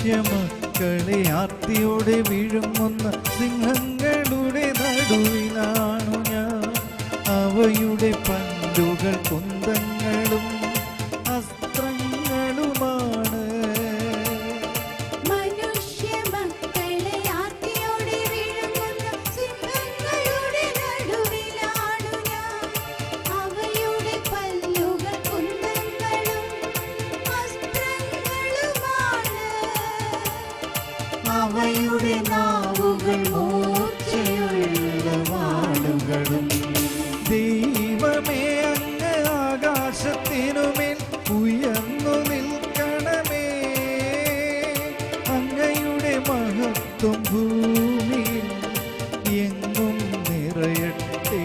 മനുഷ്യമക്കളെ ആർത്തിയോടെ വിഴുങ്ങുന്ന സിംഹങ്ങളുടെ നടുവിലാണു ഞാൻ. അവയുടെ പല്ലുകൾ കുന്തങ്ങളും അസ്ത്രങ്ങളുമാണ്. അവയുടെ നാവുകൾ മൂർച്ചയുള്ള വാളുകളും. ദൈവമേ, അങ്ങ് ആകാശത്തിനുമേൽ ഉയർന്നു നിൽക്കണമേ. അങ്ങയുടെ മഹത്വം ഭൂമിയിൽ എങ്ങും നിറയട്ടെ.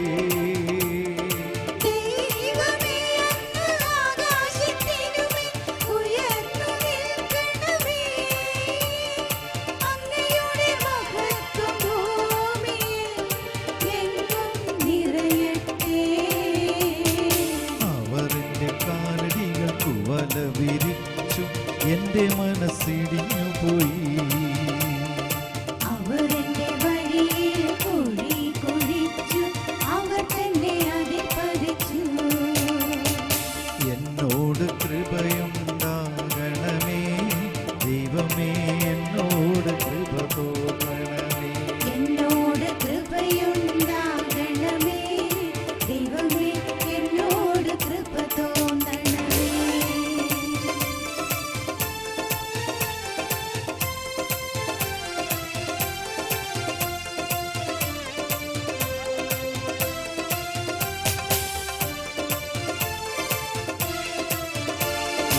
വല വിരിച്ചു എൻ്റെ മനസ്സിടിഞ്ഞു പോയി. അവർ എൻ്റെ വഴിയിൽ കുഴി കുഴിച്ചു, അവർ തന്നെ അതിൽ പതിച്ചു. എന്നോട് കൃപയുണ്ടാകണമേ ദൈവമേ, എന്നോട് കൃപ തോന്നണമേ. എന്നോട് കൃപയുണ്ടാകണമേ ദൈവമേ, എന്നോട് കൃപ തോന്നണമേ.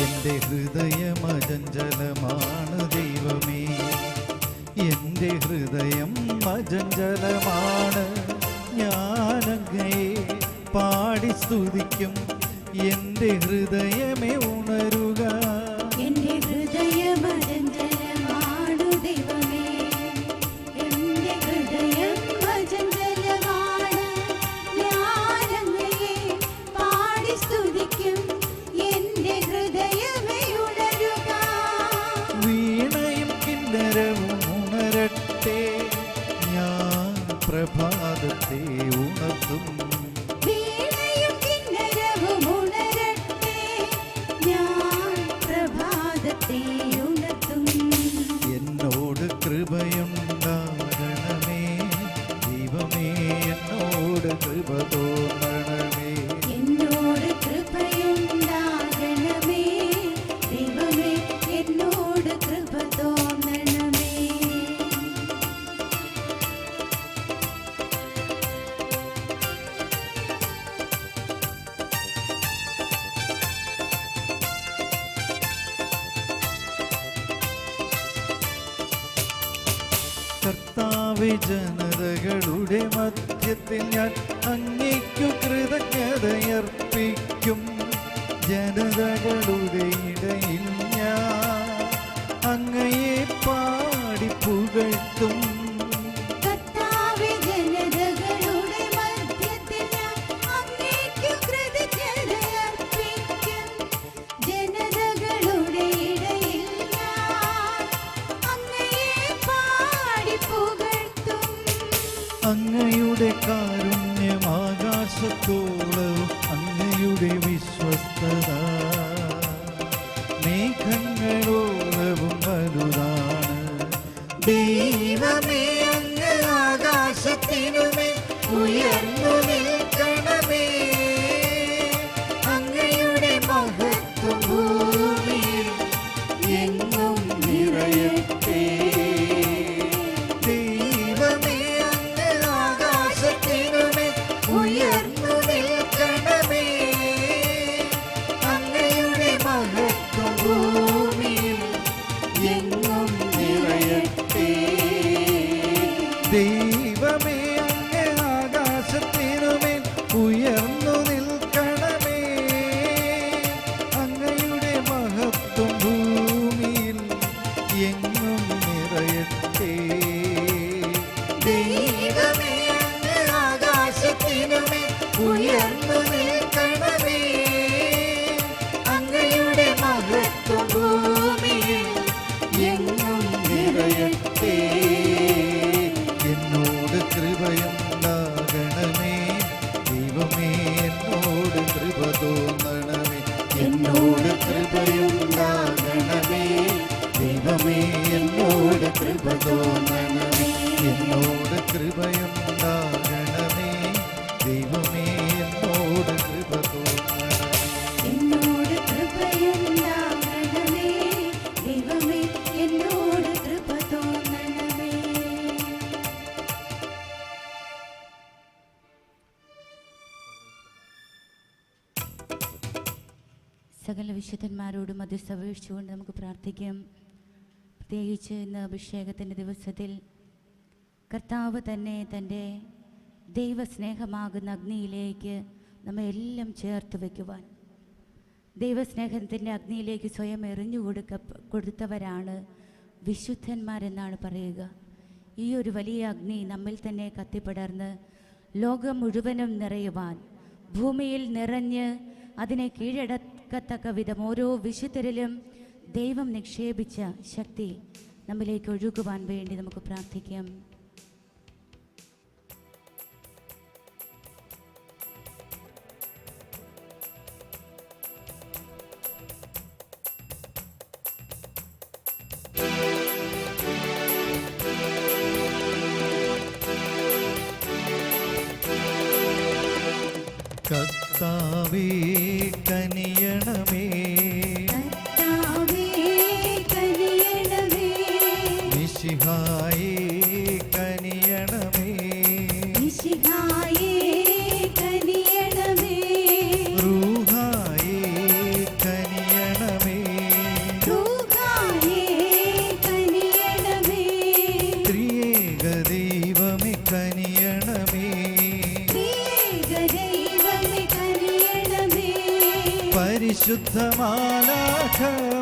എൻ്റെ ഹൃദയം അചഞ്ചലമാണ് ദൈവമേ, എൻ്റെ ഹൃദയം അചഞ്ചലമാണ്. ഞാനങ്ങയെ പാടി സ്തുതിക്കും, എൻ്റെ ഹൃദയമേ ഉണരുക. എൻ്റെ ഹൃദയം അചഞ്ചലമാണു ദൈവമേ, എൻ്റെ ഹൃദയം അചഞ്ചലമാണ്. ഞാനങ്ങയെ പാടി സ്തുതിക്കും, എൻ്റെ ഹൃദയമേ ഉണരുക. വീണയും കിന്നരവും ഉണരട്ടെ, ഞാൻ പ്രഭാതത്തെ ഉണർത്തും. വീണയും കിന്നരവും ഉണരട്ടെ, ഞാൻ പ്രഭാതത്തെ ഉണർത്തും. എന്നോട് കൃപയുണ്ടാകണമേ ദൈവമേ, എന്നോട് കൃപ തോന്നണമേ. എന്നോട് കൃപയുണ്ടാകണമേ ദൈവമേ, എന്നോട് കൃപ തോന്നണമേ. കർത്താവേ, ജനതകളുടെ മധ്യത്തിൽ ഞാൻ അങ്ങേക്കു കൃതജ്ഞതയർപ്പിക്കും. ജനതകളുടെ ഇടയിൽ ഞാൻ അങ്ങയെ പാടി പുകഴ്ത്തും. കർത്താവേ, ജനതകളുടെ മധ്യത്തിൽ ഞാൻ അങ്ങേക്കു കൃതജ്ഞതയർപ്പിക്കും. ജനതകളുടെ ഇടയിൽ ഞാൻ അങ്ങയെ പാടി പുകഴ്ത്തും. അങ്ങയുടെ കാരുണ്യം ആകാശത്തോളവും സകല വിശുദ്ധന്മാരോടും മധ്യസ്ഥ അപേക്ഷിച്ചുകൊണ്ട് നമുക്ക് പ്രാർത്ഥിക്കാം. പ്രത്യേകിച്ച് ഇന്ന് അഭിഷേകത്തിൻ്റെ ദിവസത്തിൽ കർത്താവ് തന്നെ തൻ്റെ ദൈവസ്നേഹമാകുന്ന അഗ്നിയിലേക്ക് നമ്മെ എല്ലാം ചേർത്ത് വയ്ക്കുവാൻ, ദൈവസ്നേഹത്തിൻ്റെ അഗ്നിയിലേക്ക് സ്വയം എറിഞ്ഞു കൊടുത്തവരാണ് വിശുദ്ധന്മാരെന്നാണ് പറയുക. ഈ ഒരു വലിയ അഗ്നി നമ്മിൽ തന്നെ കത്തിപ്പടർന്ന് ലോകം മുഴുവനും നിറയുവാൻ, ഭൂമിയിൽ നിറഞ്ഞ് അതിനെ കീഴടക്കത്തക്ക വിധം ഓരോ വിശുദ്ധരിലും ദൈവം നിക്ഷേപിച്ച ശക്തി നമ്മിലേക്ക് ഒഴുകുവാൻ വേണ്ടി നമുക്ക് പ്രാർത്ഥിക്കാം. കർത്താവേ കനിയണമേ, കർത്താവേ കനിയണമേ, മിശിഹായേ കനിയണമേ, മിശിഹായേ കനിയണമേ, റൂഹായേ കനിയണമേ, റൂഹായേ കനിയണമേ, ത്രിയേക ദൈവമേ കനിയണമേ, ത്രിയേക ദൈവമേ കനിയണമേ, പരിശുദ്ധ മാലാഖമാരേ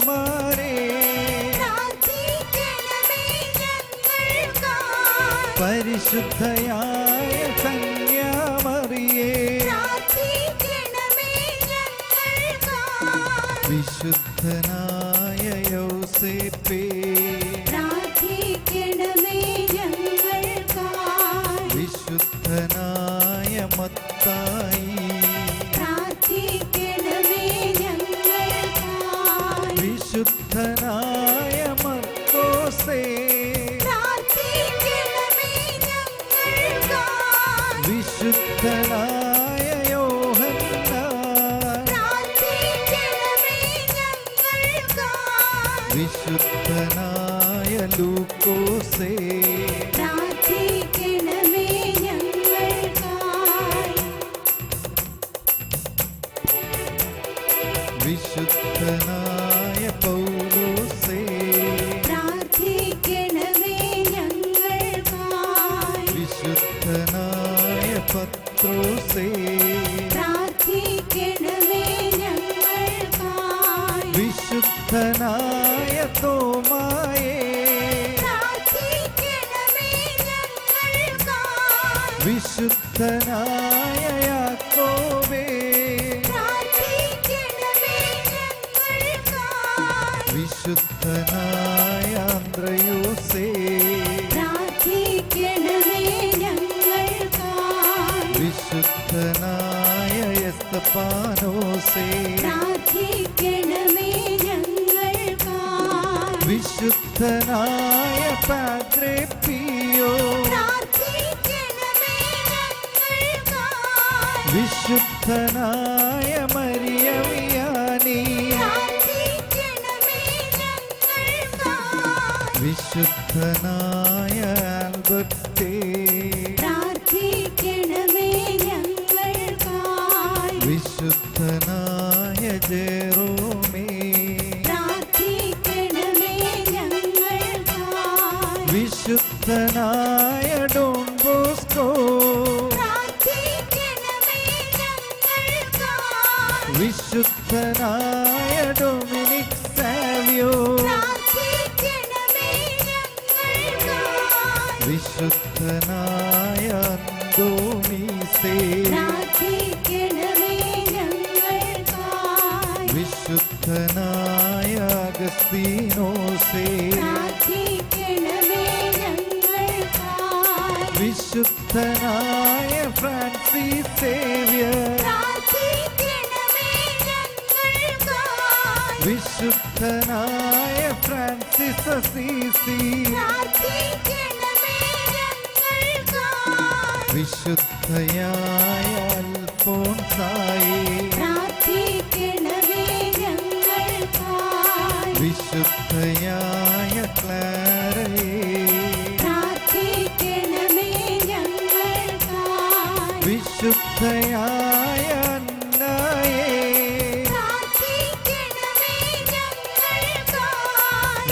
പ്രാർത്ഥിക്കണമേ ഞങ്ങൾക്കായി, പരിശുദ്ധയായ കന്യാമറിയേ, പ്രാർത്ഥിക്കണമേ ഞങ്ങൾക്കായി, വിശുദ്ധനായ യൗസേപ്പേ, പ്രാർത്ഥിക്കണമേ ഞങ്ങൾക്കായി, വിശുദ്ധനായ മത്തായി, പ്രാർത്ഥിക്കണമേ ഞങ്ങൾക്കായി, വിശുദ്ധനായ മർക്കോസേ, പ്രാർത്ഥിക്കണമേ ഞങ്ങൾക്കായി, വിശുദ്ധനായ യോഹന്നാൻ, പ്രാർത്ഥിക്കണമേ ഞങ്ങൾക്കായി, വിശുദ്ധനായ ലൂക്കോസേ, പ്രാർത്ഥിക്കണമേ ഞങ്ങൾക്കായി, വിശുദ്ധനായ പൗലോസേ, പ്രാർത്ഥിക്കണമേ ഞങ്ങൾക്കായി, വിശുദ്ധനായ പത്രോസേ, പ്രാർത്ഥിക്കണമേ ഞങ്ങൾക്കായി, വിശുദ്ധനായ തോമായേ, പ്രാർത്ഥിക്കണമേ ഞങ്ങൾക്കായി, വിശുദ്ധനായ യാക്കോബേ, പ്രാർത്ഥിക്കണമേ ഞങ്ങൾക്കായി, വിശുദ്ധനായ അന്ത്രയോസേ, പ്രാർത്ഥിക്കണമേ ഞങ്ങൾക്കായി, വിശുദ്ധനായ എസ്തപ്പാനോസേ, പ്രാർത്ഥിക്കണമേ ഞങ്ങൾക്കായി, വിശുദ്ധനായ പാദ്രേ പിയോ, പ്രാർത്ഥിക്കണമേ ഞങ്ങൾക്കായി, വിശുദ്ധനായ മരിയവിയാനി, പ്രാർത്ഥിക്കണമേ ഞങ്ങൾക്കായി, വിശുദ്ധനായ ആൽബർട്ടേ, പ്രാർത്ഥിക്കണമേ ഞങ്ങൾക്കായി, വിശുദ്ധനായ ജെറോമേ, പ്രാർത്ഥിക്കണമേ ഞങ്ങൾക്കായി, വിശുദ്ധനായ ഡോൺ ബോസ്കോ, പ്രാർത്ഥിക്കണമേ ഞങ്ങൾക്കായി, വിശുദ്ധനായ ഡൊമിനിക് സാവിയോ, പ്രാർത്ഥിക്കണമേ ഞങ്ങൾക്കായി, വിശുദ്ധനായ അന്തോണീസേ, പ്രാർത്ഥിക്കണമേ ഞങ്ങൾക്കായി, വിശുദ്ധനായ അഗസ്തീനോസേ, പ്രാർത്ഥിക്കണമേ ഞങ്ങൾക്കായി, വിശുദ്ധനായ ഫ്രാൻസിസ് സേവ്യർ, പ്രാർത്ഥിക്കണമേ ഞങ്ങൾക്കായി, വിശുദ്ധനായ ഫ്രാൻസിസ് അസീസി, പ്രാർത്ഥിക്കണമേ ഞങ്ങൾക്കായി, വിശുദ്ധയായ അൽഫോൻസായി, പ്രാർത്ഥിക്കണമേ ഞങ്ങൾക്കായി, വിശുദ്ധയായ ക്ലാരയെ, പ്രാർത്ഥിക്കണമേ ഞങ്ങൾക്കായി, വിശുദ്ധയായ അന്നായെ, പ്രാർത്ഥിക്കണമേ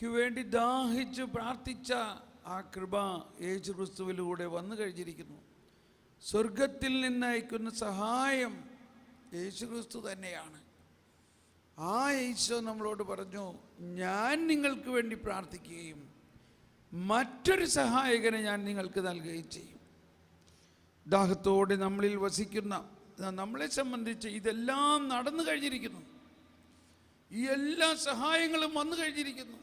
വേണ്ടി ദാഹിച്ച് പ്രാർത്ഥിച്ച ആ കൃപ യേശുക്രിസ്തുവിലൂടെ വന്നു കഴിഞ്ഞിരിക്കുന്നു. സ്വർഗത്തിൽ നിന്ന് അയക്കുന്ന സഹായം യേശുക്രിസ്തു തന്നെയാണ്. ആ ഈശോ നമ്മളോട് പറഞ്ഞു, ഞാൻ നിങ്ങൾക്ക് വേണ്ടി പ്രാർത്ഥിക്കുകയും മറ്റൊരു സഹായകനെ ഞാൻ നിങ്ങൾക്ക് നൽകുകയും ചെയ്യും. ദാഹത്തോടെ നമ്മളിൽ വസിക്കുന്ന നമ്മളെ സംബന്ധിച്ച് ഇതെല്ലാം നടന്നു കഴിഞ്ഞിരിക്കുന്നു. ഈ എല്ലാ സഹായങ്ങളും വന്നു കഴിഞ്ഞിരിക്കുന്നു.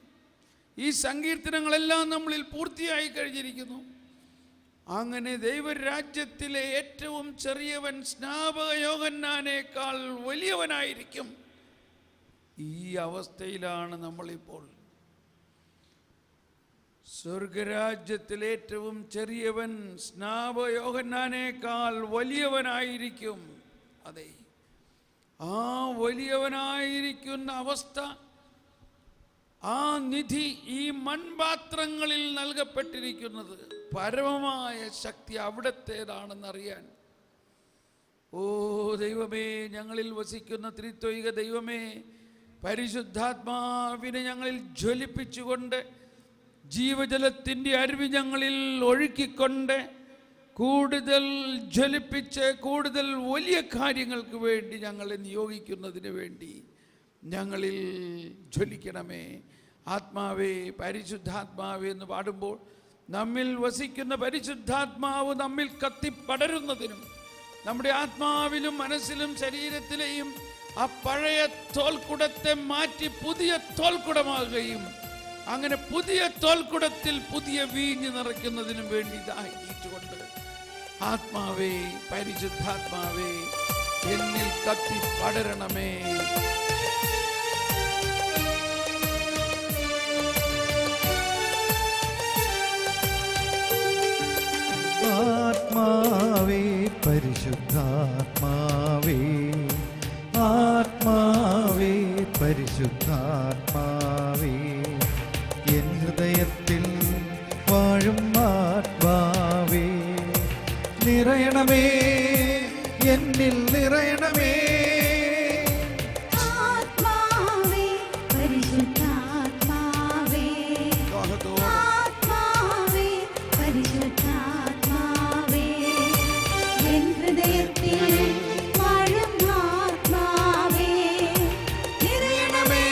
ഈ സങ്കീർത്തനങ്ങളെല്ലാം നമ്മളിൽ പൂർത്തിയായി കഴിഞ്ഞിരിക്കുന്നു. അങ്ങനെ ദൈവരാജ്യത്തിലെ ഏറ്റവും ചെറിയവൻ സ്നാപക യോഹന്നാനേക്കാൾ വലിയവനായിരിക്കും. ഈ അവസ്ഥയിലാണ് നമ്മളിപ്പോൾ. സ്വർഗരാജ്യത്തിലെ ഏറ്റവും ചെറിയവൻ സ്നാപക യോഹന്നാനേക്കാൾ വലിയവനായിരിക്കും. അതെ, ആ വലിയവനായിരിക്കുന്ന അവസ്ഥ, ആ നിധി ഈ മൺപാത്രങ്ങളിൽ നൽകപ്പെട്ടിരിക്കുന്നത് പരമമായ ശക്തി അവിടത്തേതാണെന്നറിയാൻ, ഓ ദൈവമേ, ഞങ്ങളിൽ വസിക്കുന്ന ത്രിത്വൈക ദൈവമേ, പരിശുദ്ധാത്മാവിനെ ഞങ്ങളിൽ ജ്വലിപ്പിച്ചുകൊണ്ട് ജീവജലത്തിൻ്റെ അരുവി ഞങ്ങളിൽ ഒഴുക്കിക്കൊണ്ട് കൂടുതൽ ജ്വലിപ്പിച്ച് കൂടുതൽ വലിയ കാര്യങ്ങൾക്ക് വേണ്ടി ഞങ്ങളെ നിയോഗിക്കുന്നതിന് വേണ്ടി ഞങ്ങളിൽ ജ്വലിക്കണമേ. ആത്മാവേ, പരിശുദ്ധാത്മാവേ എന്ന് പാടുമ്പോൾ നമ്മിൽ വസിക്കുന്ന പരിശുദ്ധാത്മാവ് നമ്മിൽ കത്തിപ്പടരുന്നതിനും നമ്മുടെ ആത്മാവിലും മനസ്സിലും ശരീരത്തിലെയും ആ പഴയ തോൽക്കുടത്തെ മാറ്റി പുതിയ തോൽക്കുടമാകുകയും അങ്ങനെ പുതിയ തോൽക്കുടത്തിൽ പുതിയ വീഞ്ഞ് നിറയ്ക്കുന്നതിനും വേണ്ടി ദാഹിച്ചുകൊണ്ട്, ആത്മാവേ, പരിശുദ്ധാത്മാവേ, എന്നിൽ കത്തിപ്പടരണമേ. ആത്മാവേ, പരിശുദ്ധാത്മാവേ, ആത്മാവേ, പരിശുദ്ധാത്മാവേ, എൻ ഹൃദയത്തിൽ വാഴും ആത്മാവേ, നിറയണമേ, എന്നിൽ നിറയണമേ. ആത്മാവേ, പരിശുദ്ധാത്മാവേ, ആത്മാവേ, പരിശുദ്ധാത്മാവേ, എൻ ഹൃദയത്തിൽ വാഴും ആത്മാവേ, നിറയണമേ,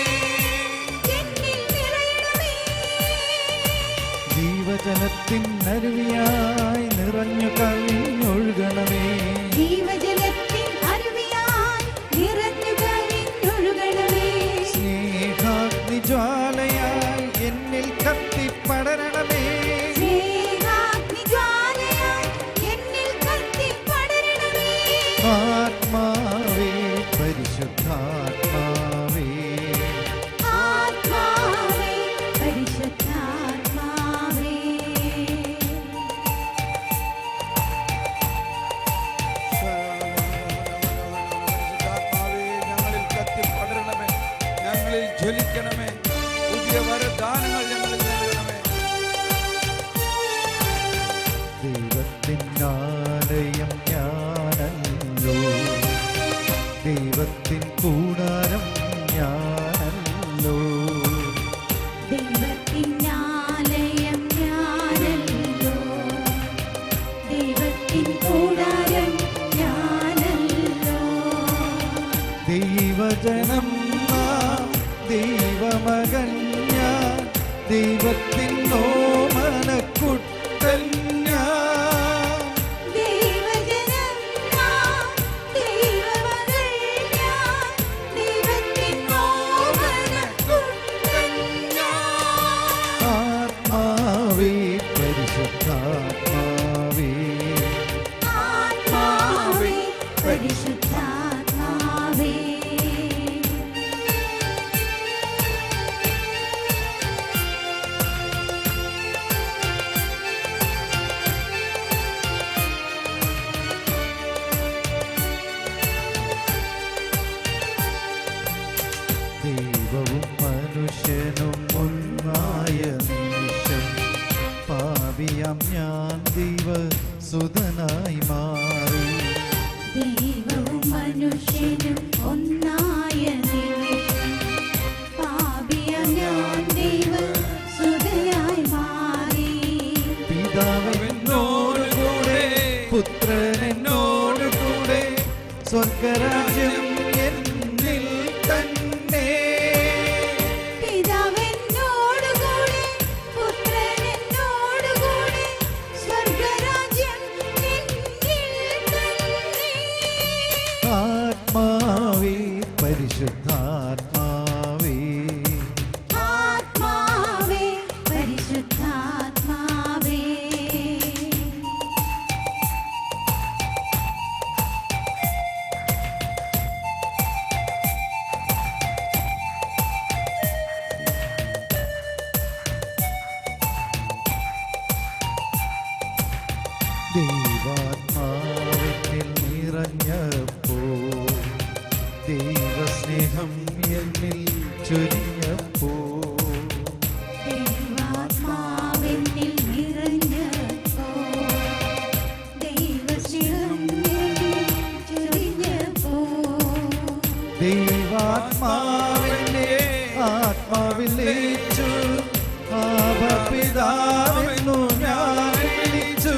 എന്നിൽ നിറയണമേ. ജീവജലത്തിൻ അരുവിയായി നിറഞ്ഞു കവിഞ്ഞൊഴുകണമേ, ജീവജലത്തിൻ അരുവിയായി നിറഞ്ഞു കവിഞ്ഞൊഴുകണമേ. സ്നേഹാഗ്നിജ്വാലയായി എന്നിൽ കത്തിപ്പടരണമേ, സ്നേഹാഗ്നിജ്വാലയായി എന്നിൽ കത്തിപ്പടരണമേ. ആത്മാവേ, പരിശുദ്ധാത്മാവേ, ആത്മാവേ, പരിശുദ്ധാത്മാവേ. പരിശുദ്ധാത്മാവേ, ഞങ്ങളിൽ കത്തിപ്പടരണമേ, ഞങ്ങളിൽ ജ്വലിക്കണമേ, പുതിയ വരദാനങ്ങൾ ഞങ്ങളിൽ നൽകണമേ. ദൈവത്തിനാലയം ഞാനല്ലോ, ദൈവത്തിൻ കൂടാരം ഞാനല്ലോ, ദൈവത്തിനാലയം ഞാനല്ലോ, ദൈവത്തിൻ കൂടാരം ഞാനല്ലോ. ദൈവജനം നാം, ദൈവമകൻ ഞാൻ, ദൈവത്തിൻ ഓമനക്കുട്ടൻ ഞാൻ. ദൈവജനം നാം, ദൈവമകൾ ഞാൻ, ദൈവത്തിൻ ഓമനക്കുട്ടൻ ഞാൻ. ആത്മാവേ, പരിശുദ്ധാത്മാവേ, ആത്മാവേ, പരിശുദ്ധാത്മാവേ. ദൈവവും മനുഷ്യനും ഒന്നായ നിമിഷം പാപിയാം ഞാൻ ദൈവസുതനായി മാറി. ദൈവവും മനുഷ്യനും ഒന്നായ നിമിഷം പാപിയാം ഞാൻ ദൈവ പരിശുദ്ധാത്മാവേ ആത്മാവേ പരിശുദ്ധാത്മാവേ ദൈവാത്മാവിൽ നിറഞ്ഞപ്പോ ദൈവസ്നേഹം എന്നിൽ ചൊരിഞ്ഞപ്പോ ദൈവാത്മാവെന്നിൽ നിറഞ്ഞപ്പോൾ ദൈവസ്നേഹം എന്നിൽ ചൊരിഞ്ഞപ്പോൾ ദൈവാത്മാവിനെ ആത്മാവിലേച്ചു ആബപിതാവെന്നു ഞാൻ വിളിച്ചു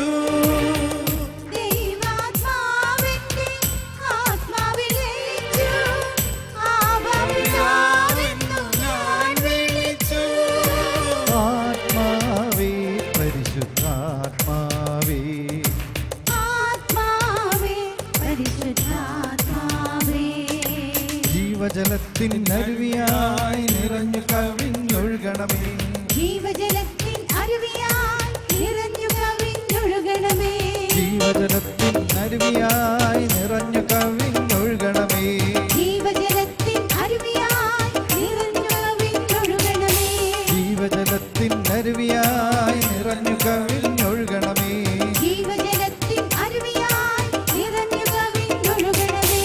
ദൈവാത്മാവിന്റെ ആത്മാവിലേച്ചു ആബപിതാവെന്നു ഞാൻ വിളിച്ചു ആത്മാവേ പരിശുദ്ധാത്മാവേ ആത്മാവേ പരിശുദ്ധാത്മാവേ ജീവജലത്തിൻ അരുവിയായി നിറഞ്ഞു കവിഞ്ഞൊഴുകണമേ ജീവജലത്തിൻ അരുവിയായി നിറഞ്ഞു കവിഞ്ഞൊഴുകണമേ ജീവജലത്തിൻ അരുവിയായി നിറഞ്ഞു കവിഞ്ഞൊഴുകണമേ ജീവജലത്തിൻ അരുവിയായി നിറഞ്ഞു കവിഞ്ഞൊഴുകണമേ ജീവജലത്തിൻ അരുവിയായി നിറഞ്ഞു കവിഞ്ഞൊഴുകണമേ ജീവജലത്തിൻ അരുവിയായി നിറഞ്ഞു കവിഞ്ഞൊഴുകണമേ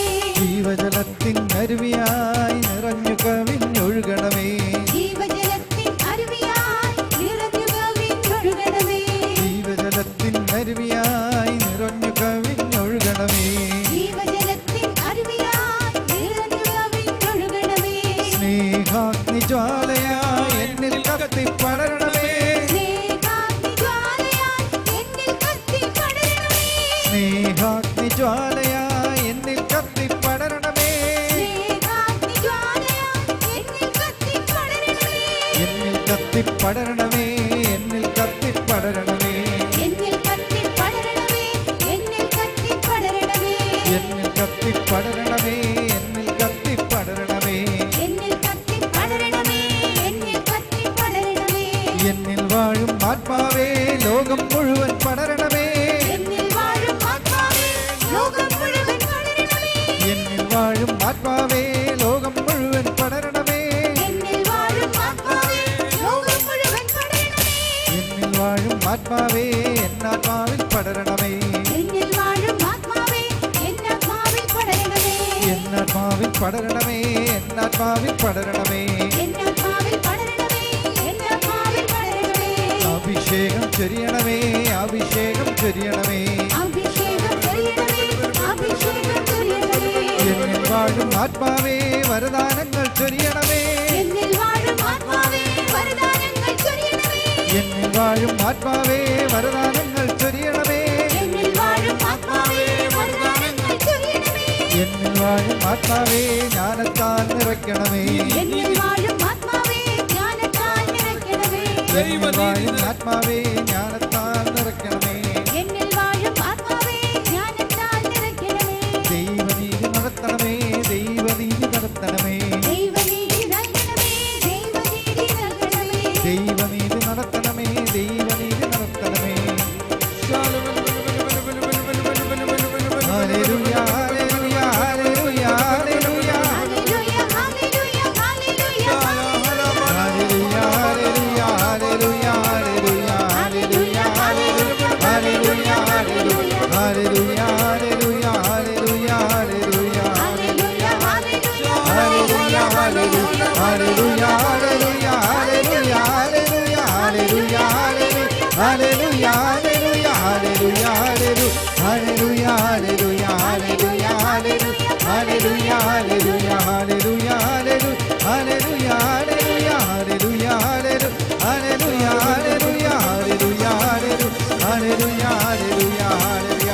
ജീവജലത്തിൻ അരുവിയായി നിറഞ്ഞു കവിഞ്ഞൊഴുകണമേ ജീവജലത്തിൻ അരുവിയായി നിറഞ്ഞു കവിഞ്ഞൊഴുകണമേ ജീവജലത്തിൻ അരുവിയായി നിറഞ്ഞു കവിഞ്ഞൊഴുകണമേ ജീവജലത്തിൻ അരുവിയായി നിറഞ്ഞു കവിഞ്ഞൊഴുകണമേ സ്നേഹാഗ്നി ജ്വാലയായി എന്നിൽ കത്തിപ്പടരണമേ സ്നേഹാഗ്നി ജ്വാലയായി എന്നിൽ കത്തിപ്പടരണമേ എന്നിൽ കത്തിപ്പടരണമേ എന്നിൽ കത്തിപ്പടരണമേ എന്നിൽ കത്തിപ്പടരണമേ എന്നിൽ കത്തിപ്പടരണമേ എന്നിൽ കത്തിപ്പടരണമേ എന്നിൽ കത്തിപ്പടരണമേ എന്നിൽ കത്തിപ്പടരണമേ എന്നിൽ കത്തിപ്പടരണമേ എന്നിൽ വാഴും ആത്മാവേ ലോകം മുഴുവൻ പടരണമേ എന്നിൽ വാഴും ആത്മാവേ ലോകം മുഴുവൻ പടരണമേ എന്നിൽ വാഴും ആത്മാവേ ലോകം മുഴുവൻ പടരണമേ എന്നിൽ വാഴും ആത്മാവേ ലോകം മുഴുവൻ പടരണമേ എന്നിൽ വാഴും ആത്മാവേ എന്നാത്മാവിൽ പടരണമേ എന്നിൽ വാഴും ആത്മാവേ എന്നാത്മാവിൽ പടരണമേ എന്നാത്മാവിൽ പടരണമേ എന്നാത്മാവിൽ പടരണമേ എന്നാത്മാവിൽ പടരണമേ എന്നാത്മാവിൽ പടരണമേ അഭിഷേകം ചൊരിയണമേ അഭിഷേകം ചൊരിയണമേ അഭിഷേകം ചൊരിയണമേ അഭിഷേകം ചൊരിയണമേ എന്നിൽ വാഴും ആത്മാവേ വരദാനങ്ങൾ ചൊരിയണമേ എന്നിൽ വാഴും ആത്മാവേ വരദാനങ്ങൾ ചൊരിയണമേ എന്നിൽ വാഴും ആത്മാവേ വരദാനങ്ങൾ ചൊരിയണമേ എന്നിൽ വാഴും ആത്മാവേ വരദാനങ്ങൾ ചൊരിയണമേ എന്നിൽ വാഴും ആത്മാവേ ജ്ഞാനത്താൽ നിറയ്ക്കണമേ എന്നിൽ വാഴും ആത്മാവേ ജ്ഞാനത്താൽ നിറയ്ക്കണമേ എന്നിൽ വാഴും ആത്മാവേ ജ്ഞാനത്താൽ നിറയ്ക്കണമേ എന്നിൽ വാഴും ആത്മാവേ ജ്ഞാനത്താൽ നിറയ്ക്കണമേ ദൈവനീതി നടത്തണമേ ദൈവനീതി നടത്തണമേ ദൈവനീതി നൽകണമേ ദൈവനീതി നൽകണമേ ദൈവനീതി നടത്തണമേ ദൈവനീതി നടത്തണമേ ഹല്ലേലൂയ ഹല്ലേലൂയ ഹല്ലേലൂയ ഹല്ലേലൂയ ഹല്ലേലൂയ ഹല്ലേലൂയ ഹല്ലേലൂയ ഹല്ലേലൂയ ഹല്ലേലൂയ ഹല്ലേലൂയ ഹല്ലേലൂയ ഹല്ലേലൂയ ഹല്ലേലൂയ ഹല്ലേലൂയ ഹല്ലേലൂയ ഹല്ലേലൂയ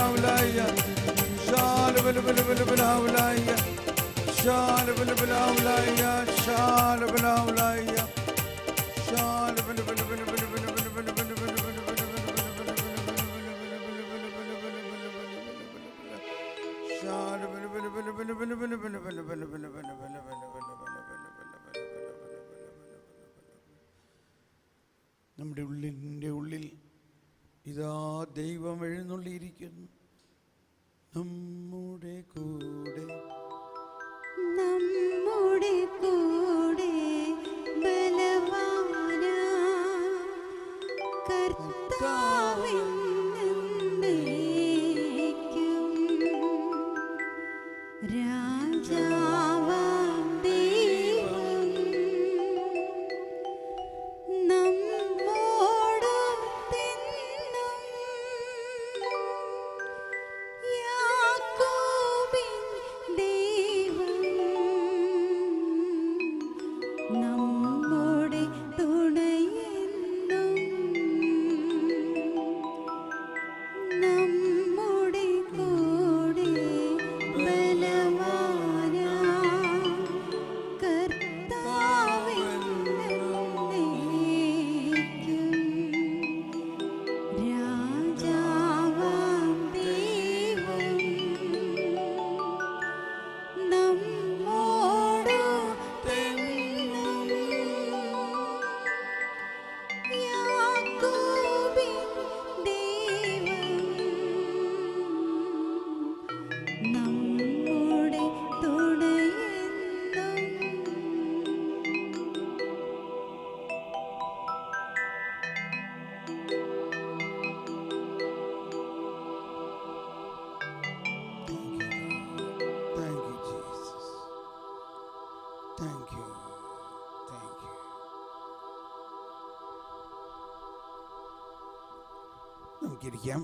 ബലാവലായ ശാല ബല ബല ബല ബലാവലായ ശാല ബല ബലാവലായ ശാല ബലാവലായ ശാല ബല ബല ബല ബല ബല ബല ബല ബല നമ്മുടെ ഉള്ളിൻ്റെ ഉള്ളിൽ ഇതാ ദൈവം എഴുന്നള്ളിയിരിക്കുന്നു. നമ്മുടെ കൂടെ നമ്മുടെ കൂടെ ബലവാന കർത്താവെന്നേക്കും രാജാവാം ദൈവം നമ്മോടൊത്തെന്നും യാക്കോബിൻ ദൈവം നമ്മുടെ തുണയെന്നും നമ്മുടെ കൂടെ ബലവാന കർത്താവെന്നേക്കും രാജാവാം ദൈവം നമ്മോടൊത്തെന്നും യാക്കോബിൻ ദൈവം നമ്മുടെ തുണയെന്നും Thank you, Jesus. Thank you. Thank you. നമുക്കിരിക്കാം.